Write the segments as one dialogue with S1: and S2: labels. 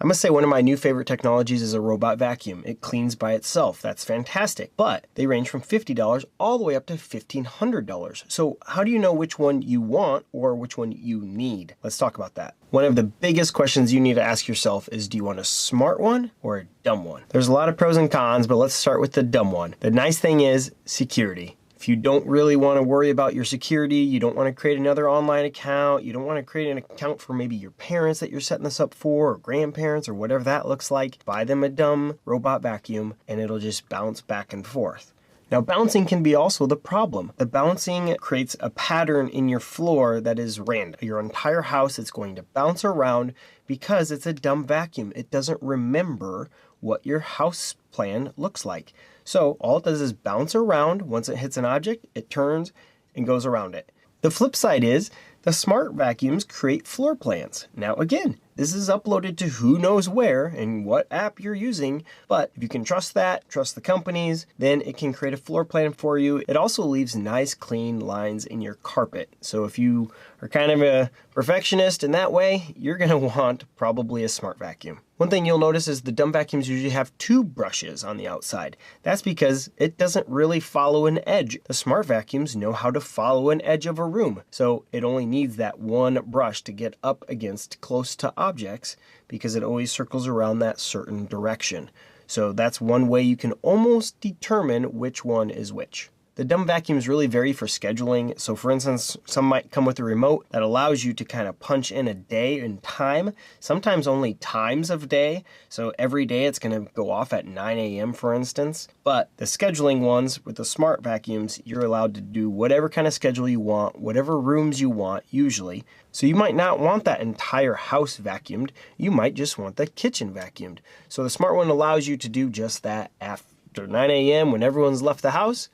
S1: I must say one of my new favorite technologies is a robot vacuum. It cleans by itself. That's fantastic. But they range from $50 all the way up to $1,500. So how do you know which one you want or which one you need? Let's talk about that. One of the biggest questions you need to ask yourself is, do you want a smart one or a dumb one? There's a lot of pros and cons, but let's start with the dumb one. The nice thing is security. If you don't really want to worry about your security, you don't want to create another online account, you don't want to create an account for maybe your parents that you're setting this up for, or grandparents, or whatever that looks like, buy them a dumb robot vacuum and it'll just bounce back and forth. Now, bouncing can be also the problem. The bouncing creates a pattern in your floor that is random. Your entire house is going to bounce around because it's a dumb vacuum. It doesn't remember what your house plan looks like. So all it does is bounce around. Once it hits an object, it turns and goes around it. The flip side is the smart vacuums create floor plans. Now again, this is uploaded to who knows where and what app you're using, but if you can trust that, trust the companies, then it can create a floor plan for you. It also leaves nice clean lines in your carpet. So if you are kind of a perfectionist in that way, you're gonna want probably a smart vacuum. One thing you'll notice is the dumb vacuums usually have 2 brushes on the outside. That's because it doesn't really follow an edge. The smart vacuums know how to follow an edge of a room. So it only needs that one brush to get up against close to objects because it always circles around that certain direction. So that's one way you can almost determine which one is which. The dumb vacuums really vary for scheduling. So for instance, some might come with a remote that allows you to kind of punch in a day and time, sometimes only times of day. So every day it's going to go off at 9 a.m. for instance. But the scheduling ones with the smart vacuums, you're allowed to do whatever kind of schedule you want, whatever rooms you want usually. So you might not want that entire house vacuumed. You might just want the kitchen vacuumed. So the smart one allows you to do just that after 9 a.m. when everyone's left the house.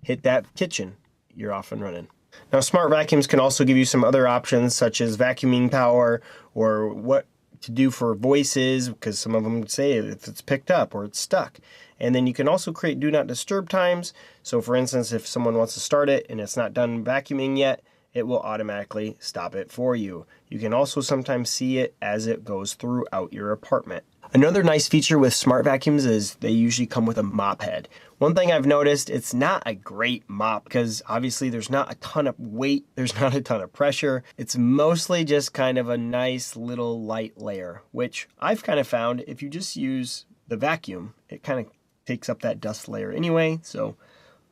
S1: Hit that kitchen, you're off and running. Now, smart vacuums can also give you some other options such as vacuuming power or what to do for voices, because some of them say if it's picked up or it's stuck. And then you can also create do not disturb times. So for instance, if someone wants to start it and it's not done vacuuming yet, it will automatically stop it for you. You can also sometimes see it as it goes throughout your apartment. Another nice feature with smart vacuums is they usually come with a mop head. One thing I've noticed, it's not a great mop because obviously there's not a ton of weight, there's not a ton of pressure. It's mostly just kind of a nice little light layer, which I've kind of found if you just use the vacuum, it kind of takes up that dust layer anyway. So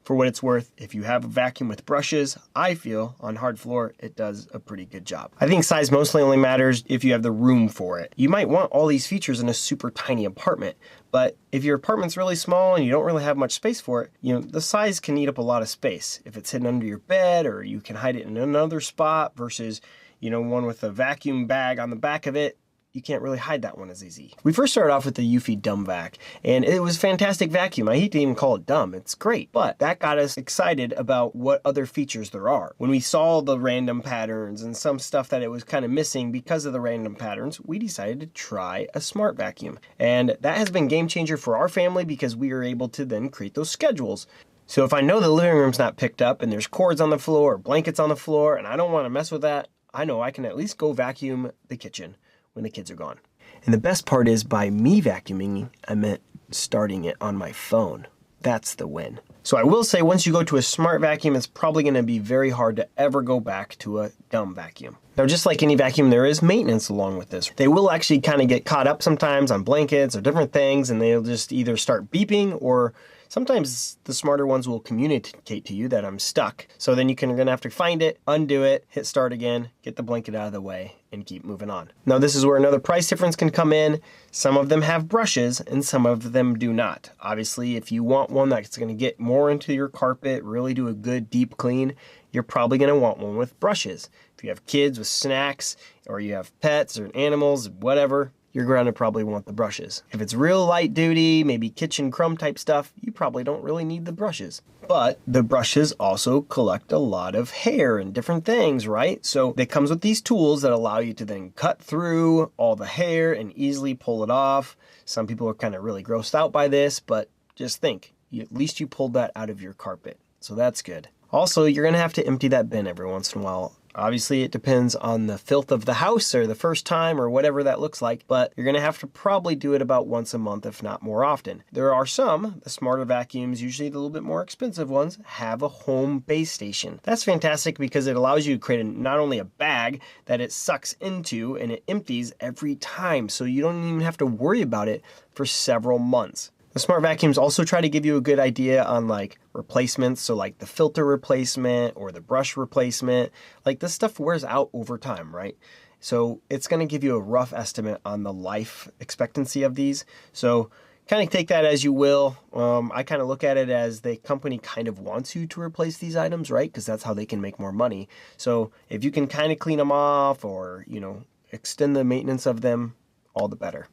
S1: for what it's worth, if you have a vacuum with brushes, I feel on hard floor, it does a pretty good job. I think size mostly only matters if you have the room for it. You might want all these features in a super tiny apartment, but if your apartment's really small and you don't really have much space for it, the size can eat up a lot of space. If it's hidden under your bed or you can hide it in another spot versus, one with a vacuum bag on the back of it, you can't really hide that one as easy. We first started off with the Eufy Dumb Vac, and it was a fantastic vacuum. I hate to even call it dumb, it's great. But that got us excited about what other features there are. When we saw the random patterns and some stuff that it was kind of missing because of the random patterns, we decided to try a smart vacuum. And that has been a game changer for our family because we are able to then create those schedules. So if I know the living room's not picked up and there's cords on the floor or blankets on the floor and I don't want to mess with that, I know I can at least go vacuum the kitchen when the kids are gone. And the best part is by me vacuuming, I meant starting it on my phone. That's the win. So I will say once you go to a smart vacuum, it's probably gonna be very hard to ever go back to a dumb vacuum. Now, just like any vacuum, there is maintenance along with this. They will actually kind of get caught up sometimes on blankets or different things, and they'll just either start beeping or sometimes the smarter ones will communicate to you that I'm stuck. So then you're gonna have to find it, undo it, hit start again, get the blanket out of the way, and keep moving on. Now this is where another price difference can come in. Some of them have brushes and some of them do not. Obviously, if you want one that's gonna get more into your carpet, really do a good deep clean, you're probably gonna want one with brushes. If you have kids with snacks, or you have pets or animals, whatever, you're going to probably want the brushes. If it's real light duty, maybe kitchen crumb type stuff, you probably don't really need the brushes. But the brushes also collect a lot of hair and different things, right? So it comes with these tools that allow you to then cut through all the hair and easily pull it off. Some people are kind of really grossed out by this, but just think, at least you pulled that out of your carpet. So that's good. Also, you're gonna have to empty that bin every once in a while. Obviously, it depends on the filth of the house or the first time or whatever that looks like, but you're going to have to probably do it about once a month, if not more often. There are some, the smarter vacuums, usually the little bit more expensive ones, have a home base station. That's fantastic because it allows you to create not only a bag that it sucks into and it empties every time, so you don't even have to worry about it for several months. The smart vacuums also try to give you a good idea on like replacements, so like the filter replacement or the brush replacement. Like this stuff wears out over time, right? So it's going to give you a rough estimate on the life expectancy of these. So kind of take that as you will. I kind of look at it as the company kind of wants you to replace these items, right? Because that's how they can make more money. So if you can kind of clean them off or, you know, extend the maintenance of them, all the better.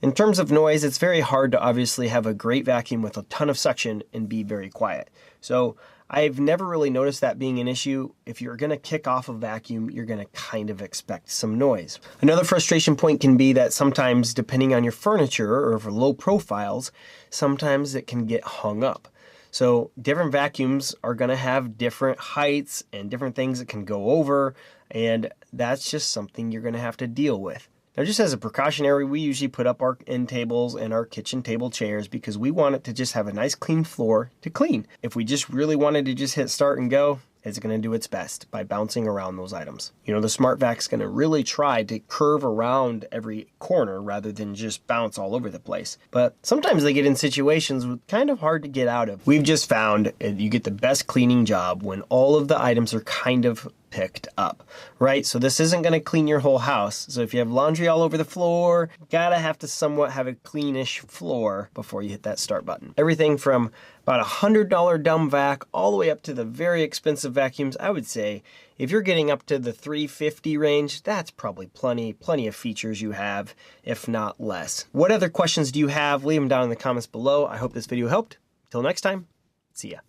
S1: In terms of noise, it's very hard to obviously have a great vacuum with a ton of suction and be very quiet. So I've never really noticed that being an issue. If you're going to kick off a vacuum, you're going to kind of expect some noise. Another frustration point can be that sometimes, depending on your furniture or for low profiles, sometimes it can get hung up. So different vacuums are going to have different heights and different things that can go over, and that's just something you're going to have to deal with. Now, just as a precautionary, we usually put up our end tables and our kitchen table chairs because we want it to just have a nice clean floor to clean. If we just really wanted to just hit start and go, it's going to do its best by bouncing around those items. You know, the Smart Vac's going to really try to curve around every corner rather than just bounce all over the place. But sometimes they get in situations kind of hard to get out of. We've just found you get the best cleaning job when all of the items are kind of picked up, right? So this isn't going to clean your whole house. So if you have laundry all over the floor, you gotta have to somewhat have a cleanish floor before you hit that start button. Everything from about $100 dumb vac all the way up to the very expensive vacuums, I would say if you're getting up to the $350 range, that's probably plenty of features you have, if not less. What other questions do you have? Leave them down in the comments below. I hope this video helped. Till next time, see ya.